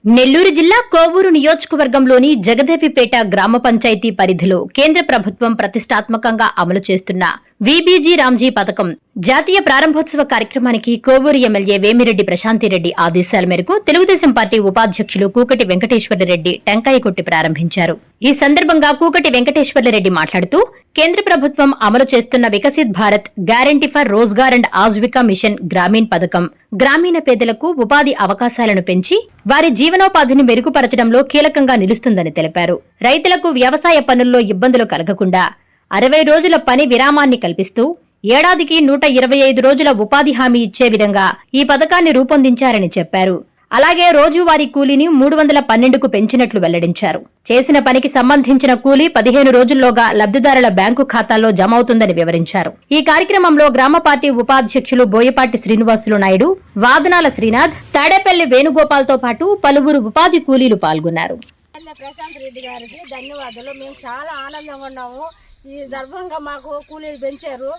నెల్లూరు జిల్లా కోవూరు నియోజకవర్గంలోని జగదేవిపేట గ్రామ పంచాయతీ పరిధిలో కేంద్ర ప్రభుత్వం ప్రతిష్టాత్మకంగా అమలు చేస్తున్న వీబీజీ రామ్జీ పథకం జాతీయ ప్రారంభోత్సవ కార్యక్రమానికి కోవూరు ఎమ్మెల్యే వేమిరెడ్డి ప్రశాంతిరెడ్డి ఆదేశాల మేరకు తెలుగుదేశం పార్టీ ఉపాధ్యక్షులు కూకటి వెంకటేశ్వర్లరెడ్డి టెంకాయ కొట్టి ప్రారంభించారు. ఈ సందర్భంగా కూకటి వెంకటేశ్వర్లరెడ్డి మాట్లాడుతూ కేంద్ర ప్రభుత్వం అమలు చేస్తున్న Viksit Bharat guarantee for Rozgar and Ajeevika mission Gramin పథకం గ్రామీణ పేదలకు ఉపాధి అవకాశాలను పెంచి వారి జీవనోపాధిని మెరుగుపరచడంలో కీలకంగా నిలుస్తుందని తెలిపారు. రైతులకు వ్యవసాయ పనుల్లో ఇబ్బందులు కలగకుండా 60 రోజుల పని విరామాన్ని కల్పిస్తూ ఏడాదికి 125 రోజుల ఉపాధి హామీ ఇచ్చే విధంగా ఈ పథకాన్ని రూపొందించారని చెప్పారు. అలాగే రోజువారీ కూలీని 312కు పెంచినట్లు వెల్లడించారు. చేసిన పనికి సంబంధించిన కూలీ 15 రోజుల్లోగా లబ్దిదారుల బ్యాంకు ఖాతాల్లో జమ అవుతుందని వివరించారు. ఈ కార్యక్రమంలో గ్రామ పార్టీ ఉపాధ్యక్షులు బోయపాటి శ్రీనివాసులు నాయుడు, వాదనాల శ్రీనాథ్, తాడేపల్లి వేణుగోపాల్తో పాటు పలువురు ఉపాధి కూలీలు పాల్గొన్నారు. ప్రశాంత్ రెడ్డి గారికి ధన్యవాదాలు. మేము చాలా ఆనందంగా ఉన్నాము. ఈ దర్భంగా మాకు కూలీలు పెంచారు,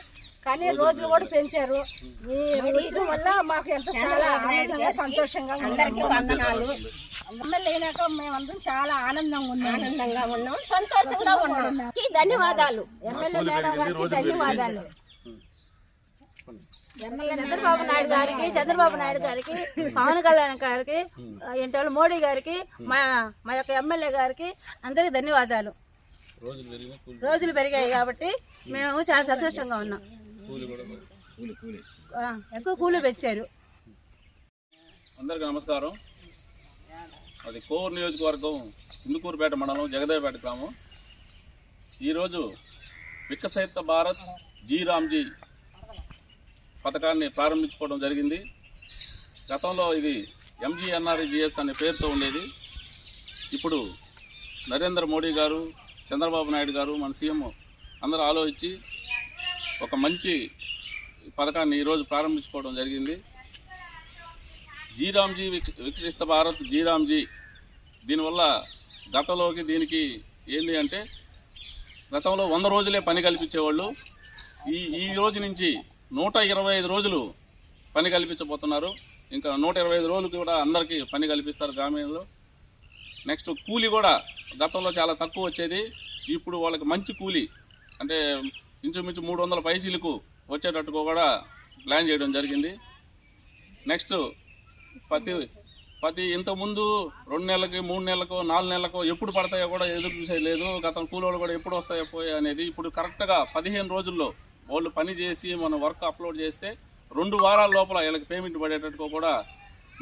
కానీ రోజులు కూడా పెంచారు. మీరు వచ్చిన వల్ల మాకు ఎంత చాలా ఆనందంగా సంతోషంగా ఎమ్మెల్యే అయినాక మేమందరం చాలా ఆనందంగా ఉన్నాం, సంతోషంగా ఉన్నాం. ధన్యవాదాలు ఎమ్మెల్యే మేడం గారికి, ధన్యవాదాలు చంద్రబాబు నాయుడు గారికి, పవన్ కళ్యాణ్ గారికి, ఏంటో మోడీ గారికి, మా యొక్క ఎమ్మెల్యే గారికి అందరికి ధన్యవాదాలు. రోజులు పెరిగాయి కాబట్టి మేము చాలా సంతోషంగా ఉన్నాం. ఎక్కువ కూలీ పెంచారు. అందరికీ నమస్కారం. అది కోవూరు నియోజకవర్గం ఇందుకూరుపేట మండలం జగదేవిపేట గ్రామం. ఈరోజు వికసిత్ భారత్ జీ రామ్జీ పథకాన్ని ప్రారంభించుకోవడం జరిగింది. గతంలో ఇది MGNREGS అనే పేరుతో ఉండేది. ఇప్పుడు నరేంద్ర మోడీ గారు, చంద్రబాబు నాయుడు గారు, మన సీఎం అందరూ ఆలోచించి ఒక మంచి పథకాన్ని ఈరోజు ప్రారంభించుకోవడం జరిగింది. G RAM G Viksit Bharat G RAM G. దీనివల్ల గతంలోకి దీనికి ఏంటి అంటే, గతంలో 100 రోజులే పని కల్పించేవాళ్ళు. ఈ రోజు నుంచి 125 రోజులు పని కల్పించబోతున్నారు. ఇంకా 125 రోజులు కూడా అందరికీ పని కల్పిస్తారు గ్రామీణంలో. నెక్స్ట్ కూలీ కూడా గతంలో చాలా తక్కువ వచ్చేది, ఇప్పుడు వాళ్ళకి మంచి కూలీ అంటే ఇంచుమించు 300 పైసలకు వచ్చేటట్టుగా కూడా ప్లాన్ చేయడం జరిగింది. నెక్స్ట్ ప్రతి ఇంతకుముందు 2 నెలలకి, 3 నెలలకు, 4 నెలలకు ఎప్పుడు పడతాయో కూడా ఎదురు చూసే లేదు. గతం కూలీలు కూడా ఎప్పుడు వస్తాయో పోయా అనేది ఇప్పుడు కరెక్ట్గా 15 రోజుల్లో వాళ్ళు పని చేసి మన వర్క్ అప్లోడ్ చేస్తే 2 వారాల లోపల వీళ్ళకి పేమెంట్ పడేటట్టుగా కూడా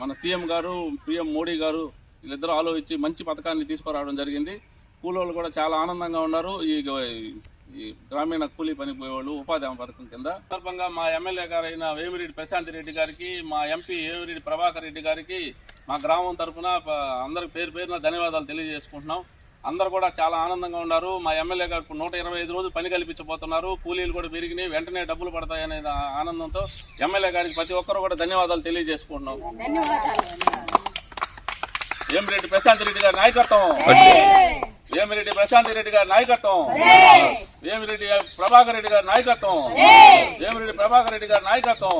మన సీఎం గారు, PM మోడీ గారు వీళ్ళిద్దరూ ఆలోచించి మంచి పథకాన్ని తీసుకురావడం జరిగింది. కూలీలు కూడా చాలా ఆనందంగా ఉన్నారు. ఈ గ్రామీణ కూలీ పని పోయేవాళ్ళు ఉపాధి హామీ పథకం కింద. సందర్భంగా మా ఎమ్మెల్యే గారైన వేమిరెడ్డి ప్రశాంతిరెడ్డి గారికి, మా ఎంపీ వేమిరెడ్డి ప్రభాకర్ రెడ్డి గారికి మా గ్రామం తరఫున అందరికి పేరున ధన్యవాదాలు తెలియజేసుకుంటున్నాం. అందరూ కూడా చాలా ఆనందంగా ఉన్నారు. మా ఎమ్మెల్యే గారు 125 రోజులు పని కల్పించబోతున్నారు. కూలీలు కూడా పెరిగినాయి, వెంటనే డబ్బులు పడతాయనే ఆనందంతో ఎమ్మెల్యే గారికి ప్రతి ఒక్కరు కూడా ధన్యవాదాలు తెలియజేసుకుంటున్నాం. వేమిరెడ్డి ప్రశాంతిరెడ్డి గారి నాయకత్వం, వేమిరెడ్డి ప్రశాంతిరెడ్డి గారి నాయకత్వం, వేమిరెడ్డి ప్రభాకర్ రెడ్డి గారి నాయకత్వం, వేమిరెడ్డి ప్రభాకర్ రెడ్డి గారి నాయకత్వం.